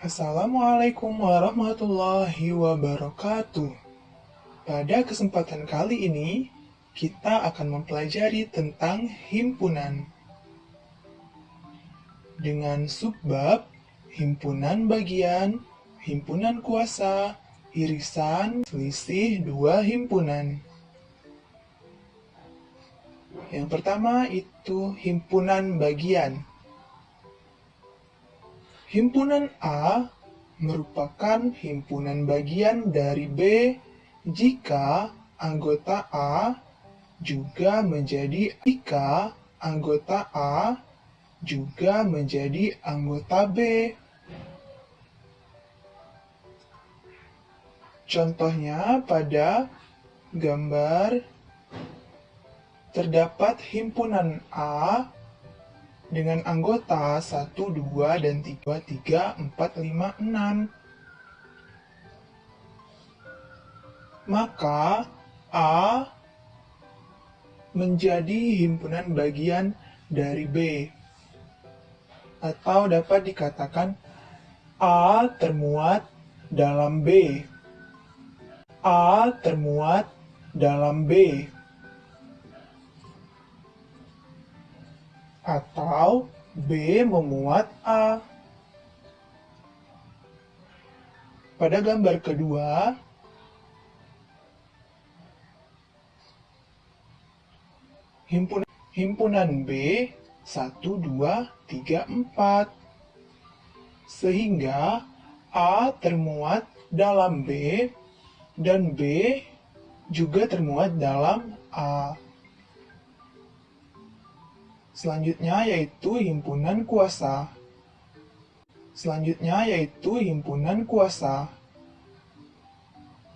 Assalamualaikum warahmatullahi wabarakatuh. Pada kesempatan kali ini, kita akan mempelajari tentang himpunan. Dengan subbab, himpunan bagian, himpunan kuasa, irisan, selisih dua himpunan. Yang pertama itu himpunan bagian. Himpunan A merupakan himpunan bagian dari B jika anggota A juga menjadi anggota A juga menjadi anggota B. Contohnya pada gambar terdapat himpunan A dengan anggota 1, 2, dan 3, 4, 5, 6. Maka A menjadi himpunan bagian dari B. Atau dapat dikatakan A termuat dalam B. A termuat dalam B. Atau B memuat A. Pada gambar kedua, himpunan B 1, 2, 3, 4. Sehingga A termuat dalam B dan B juga termuat dalam A. Selanjutnya yaitu himpunan kuasa.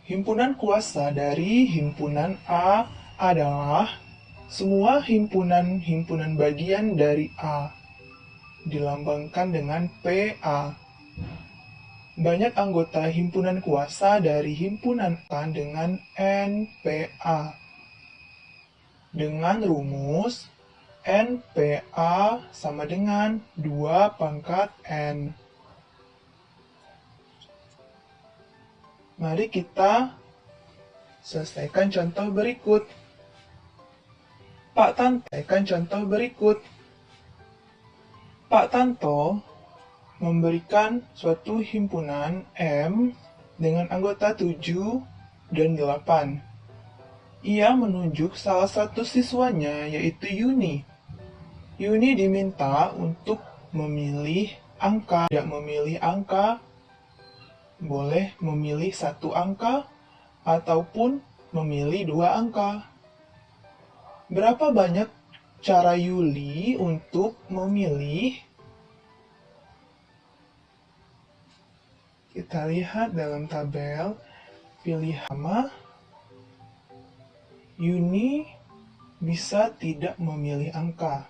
Himpunan kuasa dari himpunan A adalah semua himpunan bagian dari A, dilambangkan dengan PA. Banyak anggota himpunan kuasa dari himpunan A dengan NPA. Dengan rumus NPA sama dengan 2 pangkat N. Mari kita selesaikan contoh berikut. Pak Tanto memberikan suatu himpunan M dengan anggota 7 dan 8. Ia menunjuk salah satu siswanya, yaitu Yuni. Yuni diminta untuk memilih angka. Tidak memilih angka, boleh memilih satu angka ataupun memilih 2 angka. Berapa banyak cara Yuli untuk memilih? Kita lihat dalam tabel pilihan pertama. Yuni bisa tidak memilih angka.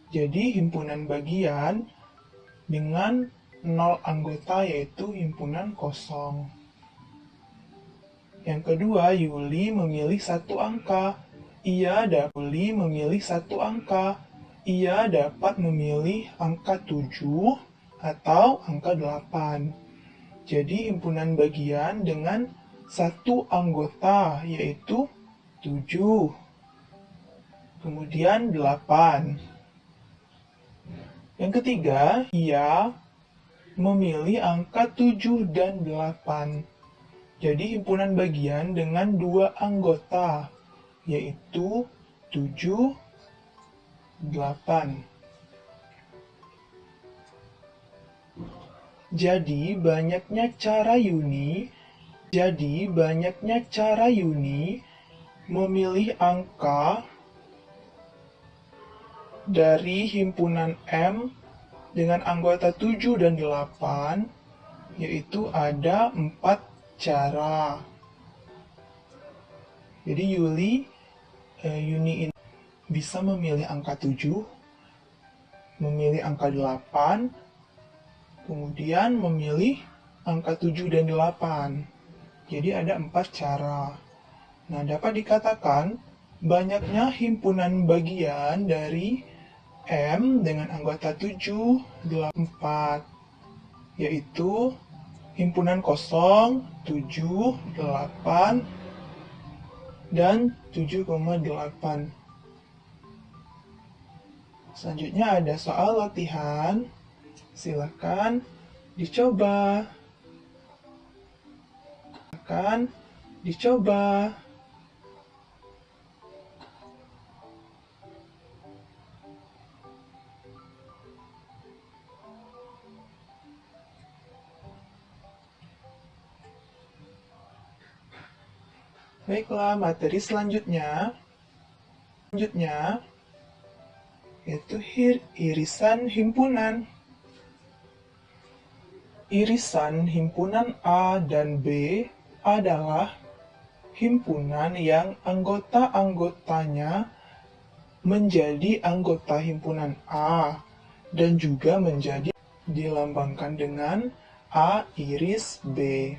Jadi himpunan bagian dengan 0 anggota yaitu himpunan kosong. Yang kedua, Yuli memilih satu angka. Ia dapat memilih angka 7 atau angka 8. Jadi himpunan bagian dengan satu anggota yaitu 7. Kemudian 8. Yang ketiga, ia memilih angka 7 dan 8. Jadi himpunan bagian dengan 2 anggota, yaitu 7, 8. Jadi banyaknya cara Yuni memilih angka dari himpunan M dengan anggota 7 dan 8, yaitu ada 4 cara. Jadi Yuni ini bisa memilih angka 7, memilih angka 8, kemudian memilih angka 7 dan 8. Jadi ada 4 cara. Nah, dapat dikatakan banyaknya himpunan bagian dari M dengan anggota 7, 8, 4. yaitu himpunan kosong, 7, 8, dan 7,8. Selanjutnya ada soal latihan. Silakan dicoba. Baiklah, materi selanjutnya yaitu irisan himpunan. Irisan himpunan A dan B adalah himpunan yang anggota-anggotanya menjadi anggota himpunan A dan juga menjadi dilambangkan dengan A iris B.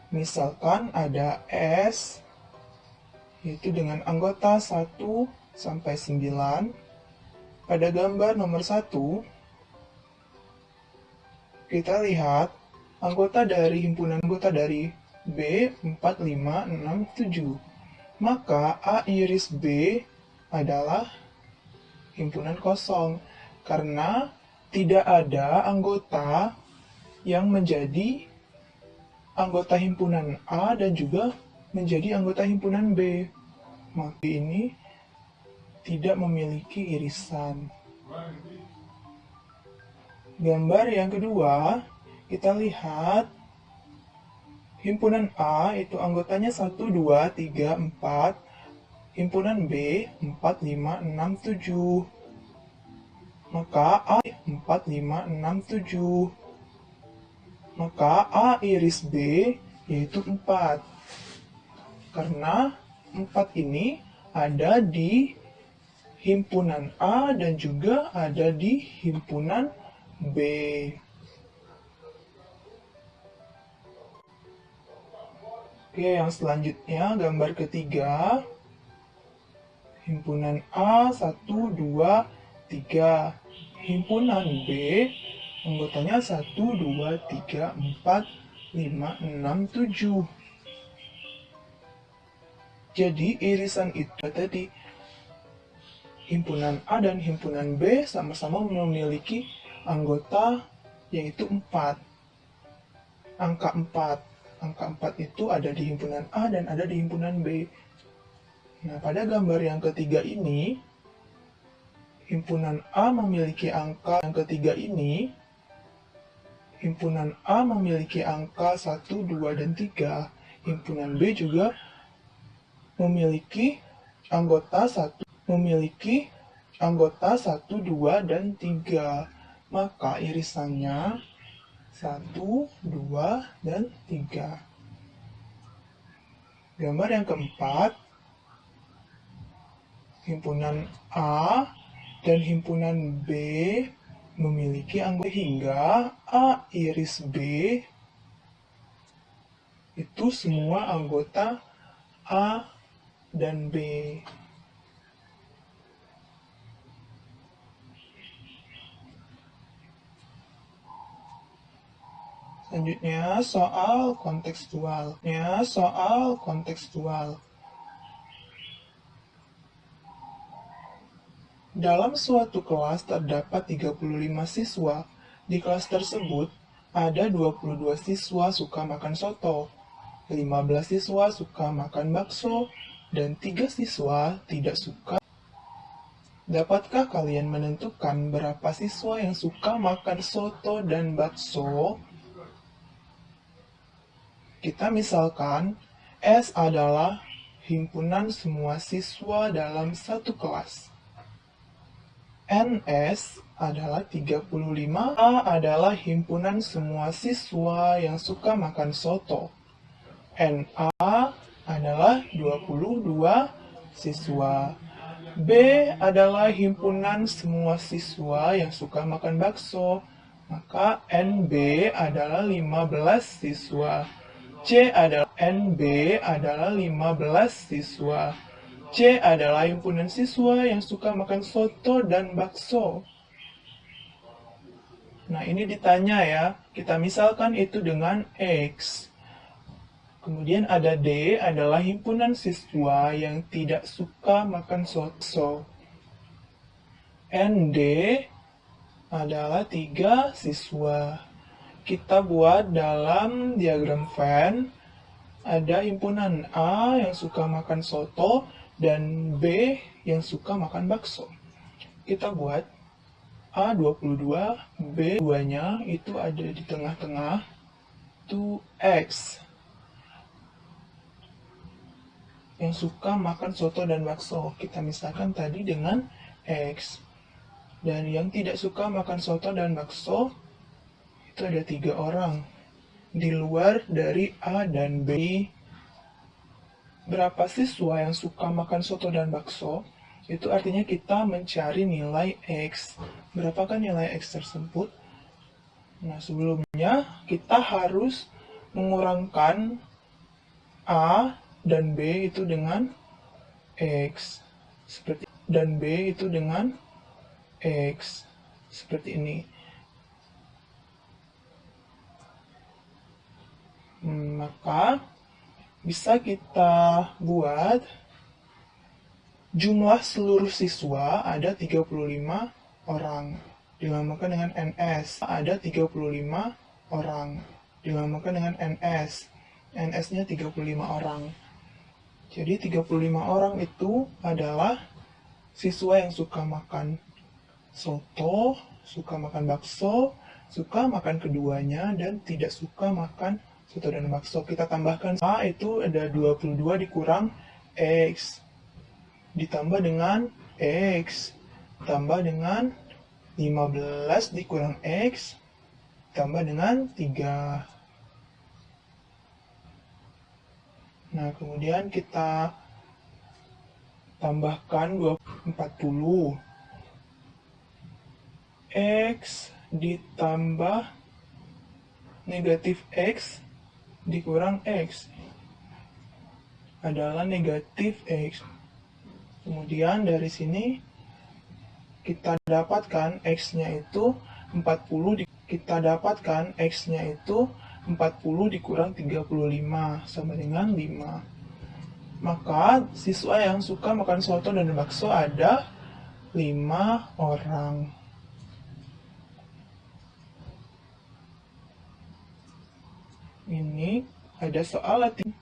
Misalkan ada S, yaitu dengan anggota 1 sampai 9. Pada gambar nomor 1, kita lihat anggota dari himpunan anggota dari B 4, 5, 6, 7. Maka A iris B adalah himpunan kosong karena tidak ada anggota yang menjadi anggota himpunan A dan juga menjadi anggota himpunan B. Maka ini tidak memiliki irisan. Gambar yang kedua, kita lihat himpunan A itu anggotanya 1, 2, 3, 4. Himpunan B 4, 5, 6, 7. Maka A 4, 5, 6, 7. Maka A iris B yaitu 4. Karena 4 ini ada di himpunan A dan juga ada di himpunan B. Oke, yang selanjutnya gambar ketiga. Himpunan A 1, 2, 3. Himpunan B anggotanya 1, 2, 3, 4, 5, 6, 7. Jadi irisan itu tadi himpunan A dan himpunan B sama-sama memiliki anggota yaitu 4. Angka 4. Angka 4 itu ada di himpunan A dan ada di himpunan B. Nah, pada gambar yang ketiga ini, himpunan A memiliki angka yang ketiga ini, himpunan A memiliki angka 1, 2, dan 3. Himpunan B juga memiliki anggota 1, 2, dan 3. Maka irisannya 1, 2, dan 3. Gambar yang keempat, himpunan A dan himpunan B memiliki anggota hingga A iris B itu semua anggota A dan B. Selanjutnya soal kontekstual. Dalam suatu kelas terdapat 35 siswa. Di kelas tersebut ada 22 siswa suka makan soto, 15 siswa suka makan bakso, dan 3 siswa tidak suka. Dapatkah kalian menentukan berapa siswa yang suka makan soto dan bakso? Kita misalkan S adalah himpunan semua siswa dalam satu kelas. NS adalah 35, A adalah himpunan semua siswa yang suka makan soto. NA adalah 22 siswa. B adalah himpunan semua siswa yang suka makan bakso. Maka NB adalah 15 siswa. NB adalah 15 siswa. C adalah himpunan siswa yang suka makan soto dan bakso. Nah, ini ditanya ya, kita misalkan itu dengan X. Kemudian ada D, adalah himpunan siswa yang tidak suka makan soto. ND adalah 3 siswa. Kita buat dalam diagram Venn, ada himpunan A yang suka makan soto dan B yang suka makan bakso. Kita buat A 22, B 2-nya itu ada di tengah-tengah, itu X yang suka makan soto dan bakso. Kita misalkan tadi dengan X. Dan yang tidak suka makan soto dan bakso itu ada 3 orang di luar dari A dan B. Berapa siswa yang suka makan soto dan bakso? Itu artinya kita mencari nilai X. Berapakah nilai X tersebut? Nah, sebelumnya kita harus mengurangkan A dan B itu dengan X. Dan B itu dengan X. Seperti ini. Maka bisa kita buat jumlah seluruh siswa ada 35 orang. Dinamakan dengan NS. Ada 35 orang. Dinamakan dengan NS. NS-nya 35 orang. Jadi 35 orang itu adalah siswa yang suka makan soto, suka makan bakso, suka makan keduanya, dan tidak suka makan soto dan bakso. Kita tambahkan A itu ada 22 dikurang X. Ditambah dengan X. Tambah dengan 15 dikurang X. Tambah dengan 3. Nah, kemudian kita tambahkan 40. X ditambah negatif X dikurang X adalah negatif X. Kemudian dari sini kita dapatkan X-nya itu 40. Kita dapatkan X-nya itu 40 dikurang 35 sama dengan 5. Maka siswa yang suka makan soto dan bakso ada 5 orang. Ini ada soal latihan.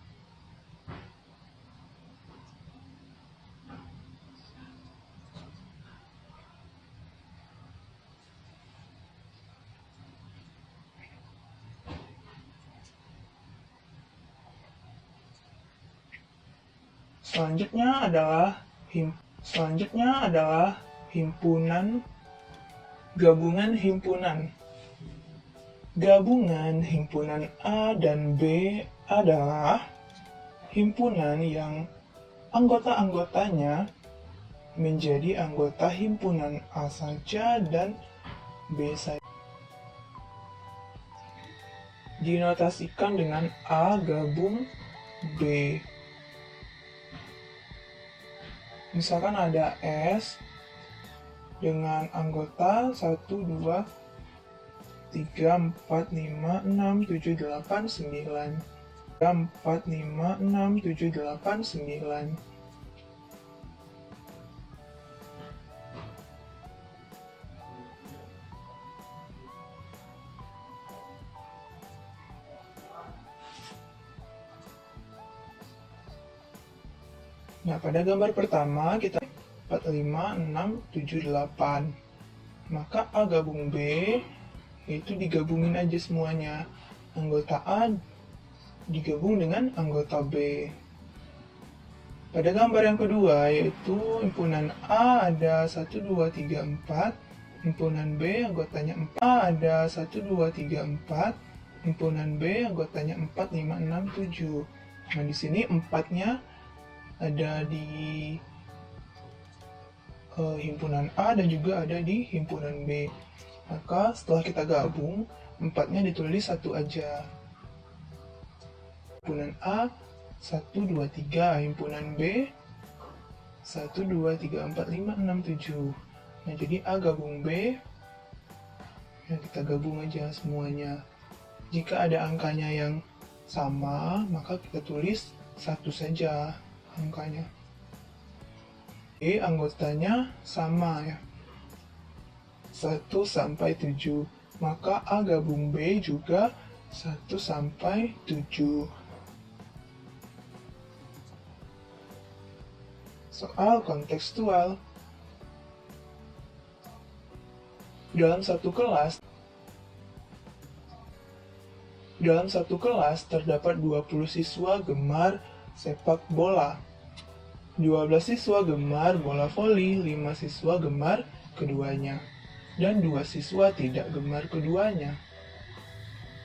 Selanjutnya adalah himpunan, gabungan himpunan. Gabungan himpunan A dan B adalah himpunan yang anggota-anggotanya menjadi anggota himpunan A saja dan B saja. Dinotasikan dengan A gabung B. Misalkan ada S dengan anggota 1, 2, 3, 4, 5, 6, 7, 8, 9. 4, 5, 6, 7, 8, 9. Nah, pada gambar pertama kita 4, 5, 6, 7, 8. Maka A gabung B itu digabungin aja semuanya. Anggota A digabung dengan anggota B. Pada gambar yang kedua, yaitu himpunan A ada 1, 2, 3, 4. Himpunan B anggotanya 4. A ada 1, 2, 3, 4. Himpunan B anggotanya 4, 5, 6, 7. Nah, di sini 4-nya ada di himpunan A dan juga ada di himpunan B. Maka setelah kita gabung, 4-nya ditulis 1 aja. Himpunan A 1, 2, 3. Himpunan B 1, 2, 3, 4, 5, 6, 7. Nah, jadi A gabung B Ya, kita gabung aja semuanya. Jika ada angkanya yang sama, maka kita tulis 1 saja angkanya. Anggotanya sama ya, 1 sampai 7. Maka A gabung B juga 1 sampai 7. Soal kontekstual. Dalam satu kelas terdapat 20 siswa gemar sepak bola. 12 siswa gemar bola voli, 5 siswa gemar keduanya, dan 2 siswa tidak gemar keduanya.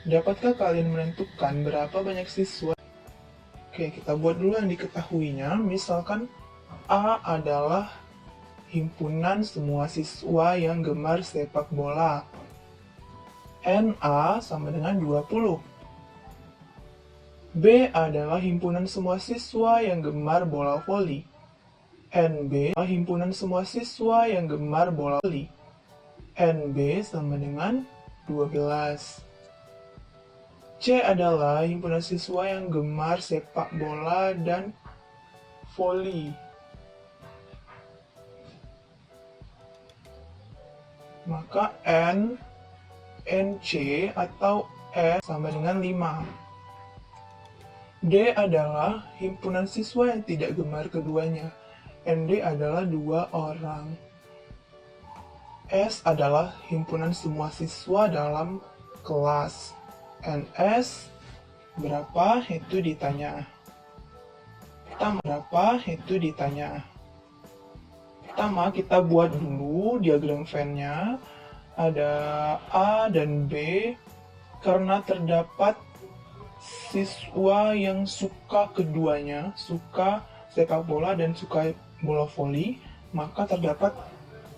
Dapatkah kalian menentukan berapa banyak siswa? Oke, kita buat dulu yang diketahuinya. Misalkan A adalah himpunan semua siswa yang gemar sepak bola. NA sama dengan 20. B adalah himpunan semua siswa yang gemar bola voli. NB adalah himpunan semua siswa yang gemar bola voli. NB sama dengan 12. C adalah himpunan siswa yang gemar sepak bola dan voli. Maka NC atau N sama dengan 5. D adalah himpunan siswa yang tidak gemar keduanya. ND adalah 2 orang. S adalah himpunan semua siswa dalam kelas. NS berapa? Itu ditanya. Pertama, kita buat dulu diagram Venn-nya. Ada A dan B. Karena terdapat siswa yang suka keduanya, suka sepak bola dan suka bola voli, maka terdapat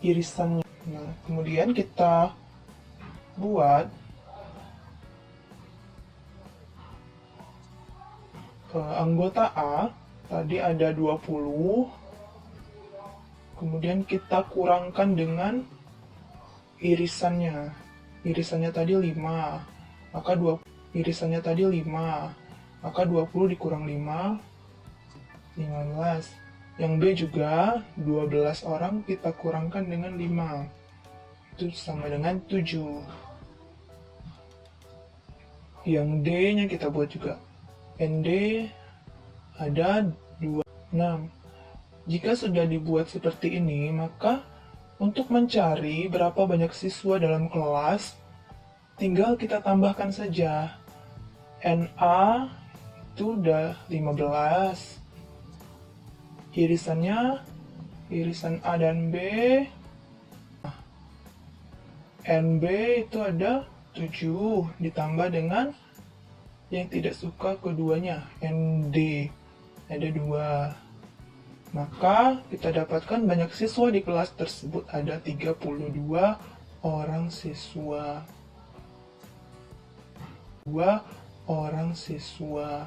irisannya. Nah, kemudian kita buat anggota A, tadi ada 20, kemudian kita kurangkan dengan irisannya. Irisannya tadi 5, maka 20 dikurang 5, 15. Yang B juga 12 orang kita kurangkan dengan 5. Itu sama dengan 7. Yang D-nya kita buat juga. ND ada 26. Jika sudah dibuat seperti ini, maka untuk mencari berapa banyak siswa dalam kelas, tinggal kita tambahkan saja. NA itu udah 15. Irisannya, irisan A dan B. NB itu ada 7, ditambah dengan yang tidak suka keduanya, ND, ada 2. Maka kita dapatkan banyak siswa di kelas tersebut, ada 32 orang siswa. 2 orang siswa.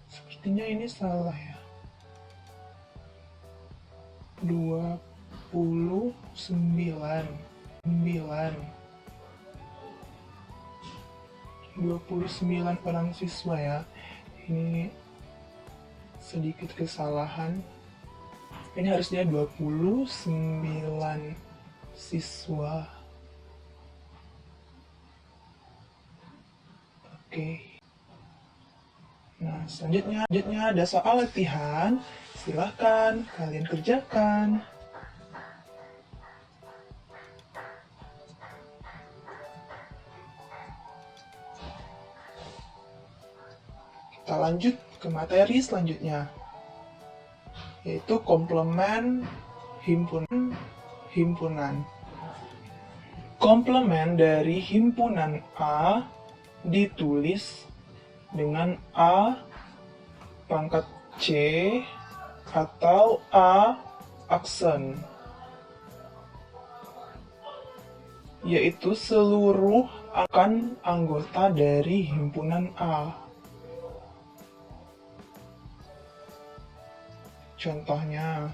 Sepertinya ini salah ya. 29 orang siswa ya. Ini sedikit kesalahan. Ini harusnya 29 siswa. Oke. Nah, selanjutnya ada soal latihan. Silahkan kalian kerjakan. Kita lanjut ke materi selanjutnya, yaitu komplement himpunan. Komplement dari himpunan A ditulis dengan A pangkat C atau A aksen, yaitu seluruh anggota dari himpunan A. Contohnya,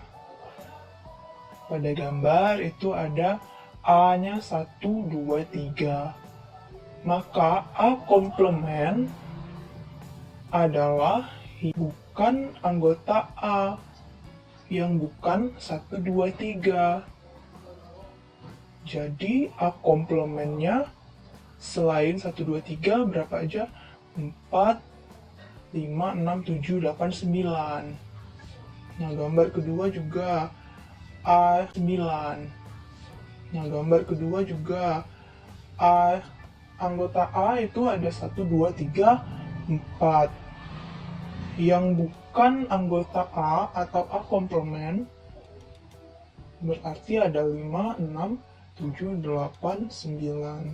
pada gambar itu ada A-nya 1, 2, 3. Maka A komplement adalah bukan anggota A yang bukan 1, 2, 3. Jadi A komplementnya selain 1, 2, 3 berapa aja? 4, 5, 6, 7, 8, 9. Nah, gambar kedua juga A9. Nah, gambar kedua juga anggota A itu ada 1, 2, 3, 4. Yang bukan anggota A atau A komplement berarti ada 5, 6, 7, 8, 9.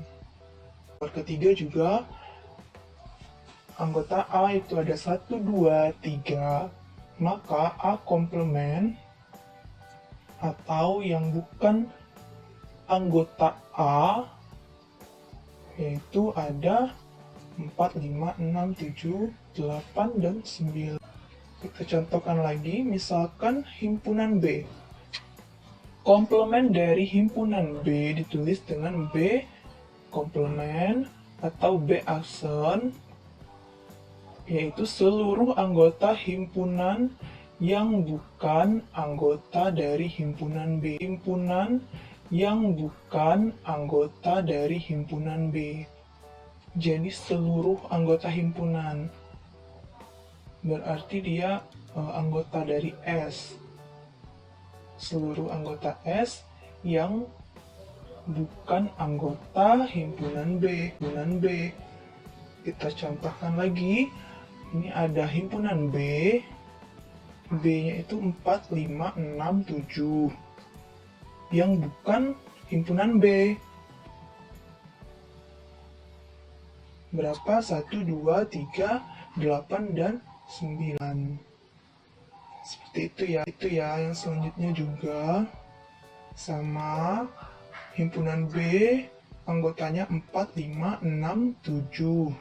Gambar ketiga juga anggota A itu ada 1, 2, 3. Maka A komplement atau yang bukan anggota A yaitu ada 4, 5, 6, 7, 8, dan 9. Kita contohkan lagi, misalkan himpunan B. Komplement dari himpunan B ditulis dengan B komplement atau B aksen, yaitu seluruh anggota himpunan yang bukan anggota dari himpunan B. Himpunan yang bukan anggota dari himpunan B. Jadi seluruh anggota himpunan. Berarti dia anggota dari S. Seluruh anggota S yang bukan anggota himpunan B. Himpunan B. Kita contohkan lagi. Ini ada himpunan B. B-nya itu 4, 5, 6, 7. Yang bukan himpunan B. Berapa? 1, 2, 3, 8, dan 9. Seperti itu ya. Yang selanjutnya juga sama himpunan B, anggotanya 4, 5, 6, 7.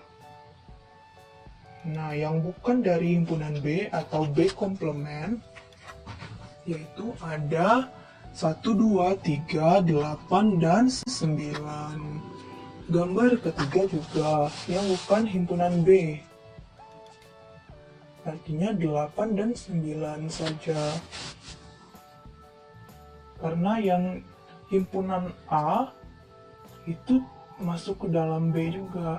Nah, yang bukan dari himpunan B atau B komplement yaitu ada 1, 2, 3, 8, dan 9. Gambar ketiga juga yang bukan himpunan B. Artinya 8 dan 9 saja. Karena yang himpunan A itu masuk ke dalam B juga.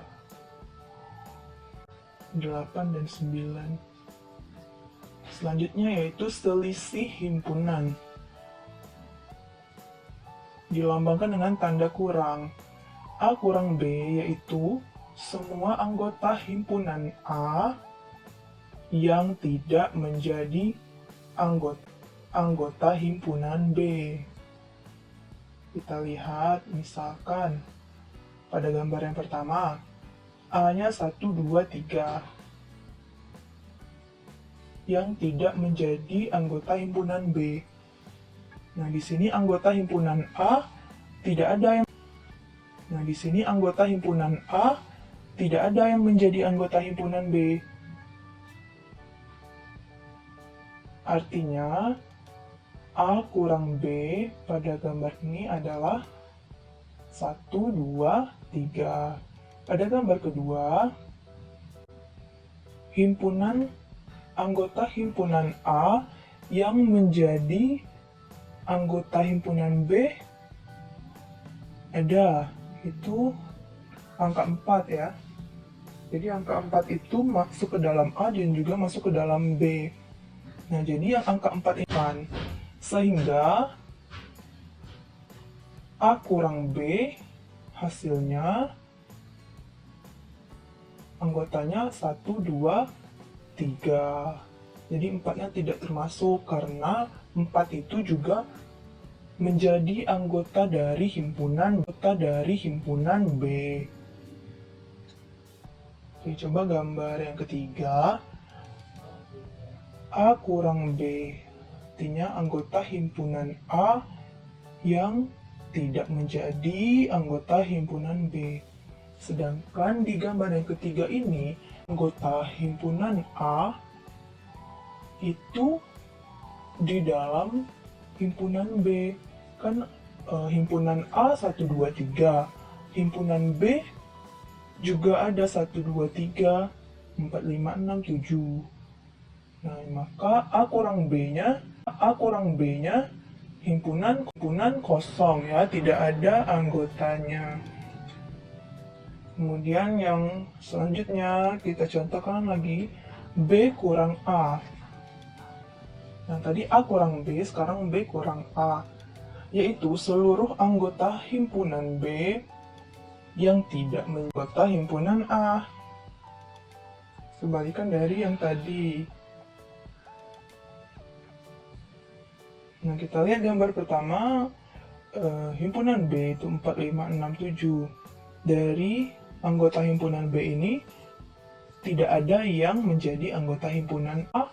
8 dan 9. Selanjutnya yaitu selisih himpunan. Dilambangkan dengan tanda kurang. A kurang B yaitu semua anggota himpunan A yang tidak menjadi anggota himpunan B. Kita lihat misalkan pada gambar yang pertama, A-nya 1, 2, 3 yang tidak menjadi anggota himpunan B. Nah, di sini anggota himpunan A tidak ada yang menjadi anggota himpunan B. Artinya, A kurang B pada gambar ini adalah 1, 2, 3. Pada gambar kedua, anggota himpunan A yang menjadi anggota himpunan B ada, itu angka 4 ya. Jadi angka 4 itu masuk ke dalam A dan juga masuk ke dalam B. Nah, jadi yang angka 4 ini kan. Sehingga A kurang B hasilnya anggotanya 1, 2, 3. Jadi 4-nya tidak termasuk karena 4 itu juga menjadi anggota dari himpunan B. Oke, coba gambar yang ketiga. A kurang B, artinya anggota himpunan A yang tidak menjadi anggota himpunan B. Sedangkan di gambar yang ketiga ini, anggota himpunan A itu di dalam himpunan B. Kan himpunan A 1, 2, 3, himpunan B juga ada 1, 2, 3, 4, 5, 6, 7. Nah, maka A kurang B-nya himpunan kosong ya, tidak ada anggotanya. Kemudian yang selanjutnya kita contohkan lagi B kurang A. Nah, tadi A kurang B, sekarang B kurang A, yaitu seluruh anggota himpunan B yang tidak menjadi himpunan A. Kebalikan dari yang tadi. Nah, kita lihat gambar pertama, himpunan B itu 4, 5, 6, 7. Dari anggota himpunan B ini, tidak ada yang menjadi anggota himpunan A.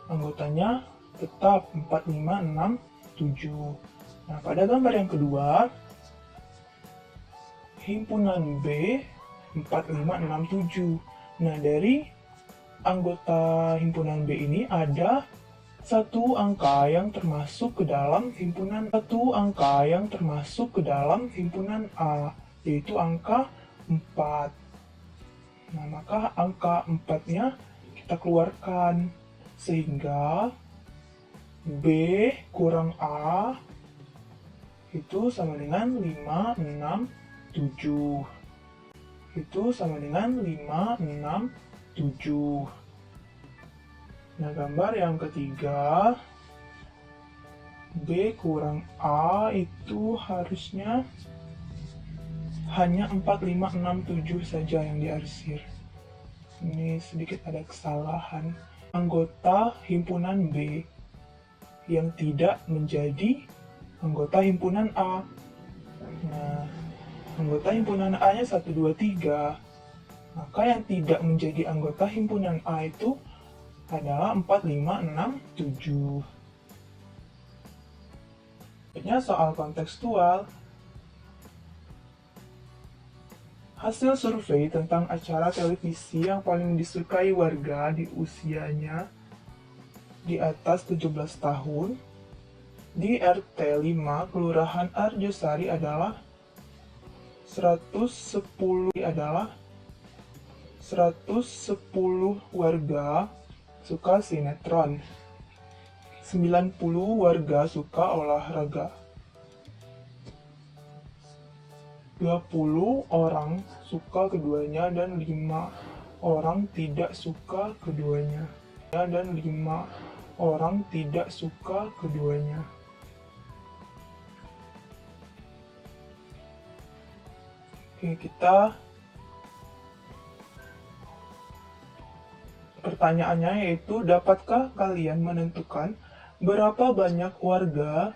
Anggotanya tetap 4, 5, 6, 7. Nah, pada gambar yang kedua, himpunan B 4, 5, 6, 7. Nah, dari anggota himpunan B ini ada satu angka yang termasuk ke dalam himpunan A, yaitu angka 4. Nah, maka angka 4-nya kita keluarkan, sehingga B kurang A itu sama dengan 5, 6, 7. Itu sama dengan 5, 6, 7. Nah, gambar yang ketiga, B kurang A itu harusnya hanya 4, 5, 6, 7 saja yang diarsir. Ini sedikit ada kesalahan. Anggota himpunan B yang tidak menjadi anggota himpunan A. Nah, anggota himpunan A-nya 1, 2, 3. Maka yang tidak menjadi anggota himpunan A itu adalah 4, 5, 6, 7. Selanjutnya soal kontekstual. Hasil survei tentang acara televisi yang paling disukai warga di usianya di atas 17 tahun di RT 5 Kelurahan Arjosari adalah 110 warga suka sinetron, 90 warga suka olahraga, 20 orang suka keduanya dan 5 orang tidak suka keduanya. Oke, pertanyaannya yaitu, dapatkah kalian menentukan berapa banyak warga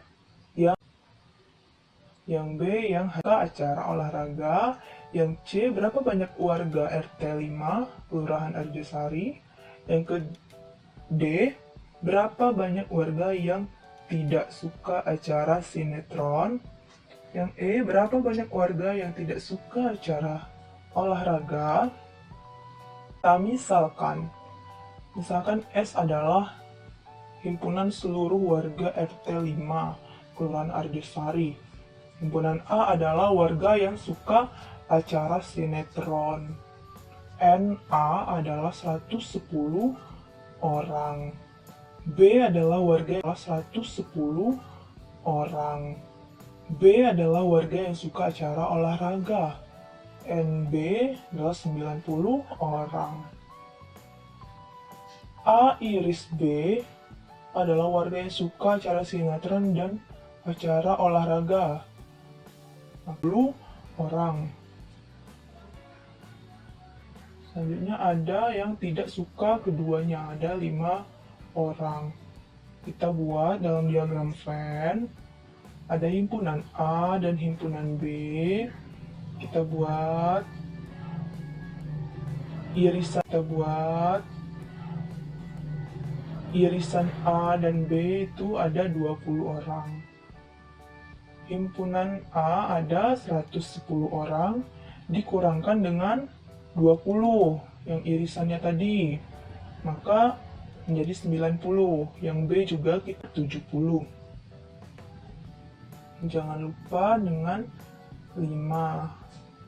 yang B yang suka acara olahraga, yang C berapa banyak warga RT 5 Kelurahan Arjosari, yang ke D berapa banyak warga yang tidak suka acara sinetron, yang E berapa banyak warga yang tidak suka acara olahraga. Kita misalkan S adalah himpunan seluruh warga RT 5 Kelurahan Arjosari. Himpunan A adalah warga yang suka acara sinetron. NA adalah 110 orang. B adalah warga yang 110 orang. B adalah warga yang suka acara olahraga. NB adalah 90 orang. A iris B adalah warga yang suka acara sinetron dan acara olahraga. 10 orang. Selanjutnya ada yang tidak suka keduanya, ada 5 orang. Kita buat dalam diagram Venn, ada himpunan A dan himpunan B. Kita buat irisan A dan B itu ada 20 orang. Himpunan A ada 110 orang dikurangkan dengan 20 yang irisannya tadi. Maka menjadi 90. Yang B juga kita 70. Jangan lupa dengan 5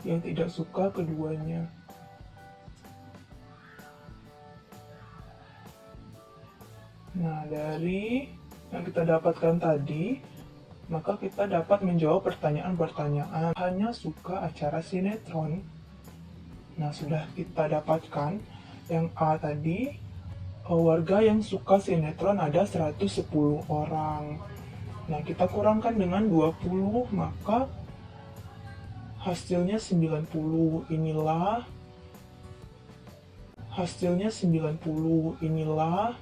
yang tidak suka keduanya. Nah, dari yang kita dapatkan tadi, maka kita dapat menjawab pertanyaan-pertanyaan. Hanya suka acara sinetron. Nah, sudah kita dapatkan yang A tadi, warga yang suka sinetron ada 110 orang. Nah, kita kurangkan dengan 20, maka hasilnya 90. Inilah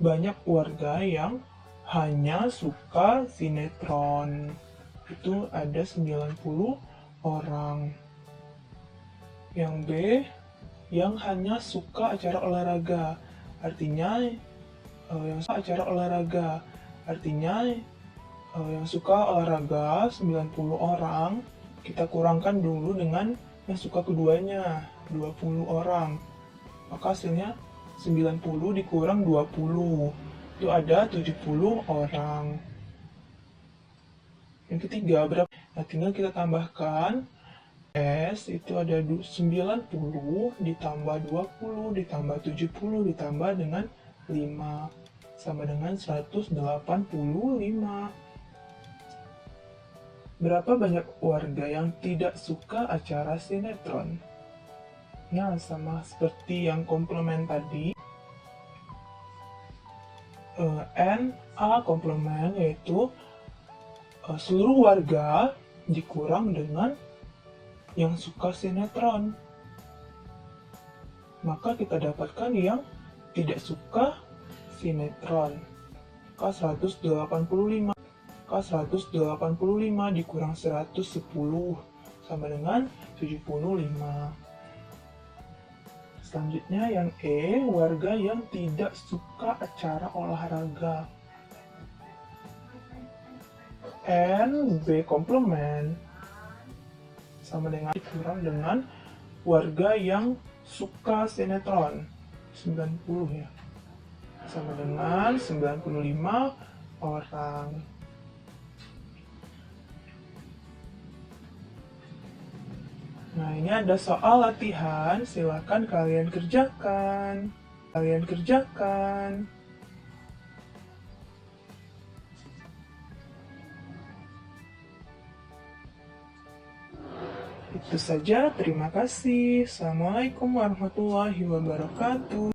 banyak warga yang hanya suka sinetron. Itu ada 90 orang. Yang B, yang hanya suka acara olahraga. Artinya yang suka olahraga 90 orang, kita kurangkan dulu dengan yang suka keduanya, 20 orang. Maka hasilnya 90 dikurang 20, itu ada 70 orang. Yang ketiga, berapa? Nah, tinggal kita tambahkan. S itu ada 90 ditambah 20 ditambah 70 ditambah dengan 5 sama dengan 185. Berapa banyak warga yang tidak suka acara sinetron? Nah, sama seperti yang komplement tadi, N A komplement yaitu seluruh warga dikurang dengan yang suka sinetron. Maka kita dapatkan yang tidak suka sinetron. Maka 185 dikurang 110 sama dengan 75. Selanjutnya yang E, warga yang tidak suka acara olahraga. N B komplement sama dengan dikurang dengan warga yang suka sinetron, 90 ya, sama dengan 95 orang. Nah, ini ada soal latihan, silakan kalian kerjakan. Itu saja, terima kasih. Assalamualaikum warahmatullahi wabarakatuh.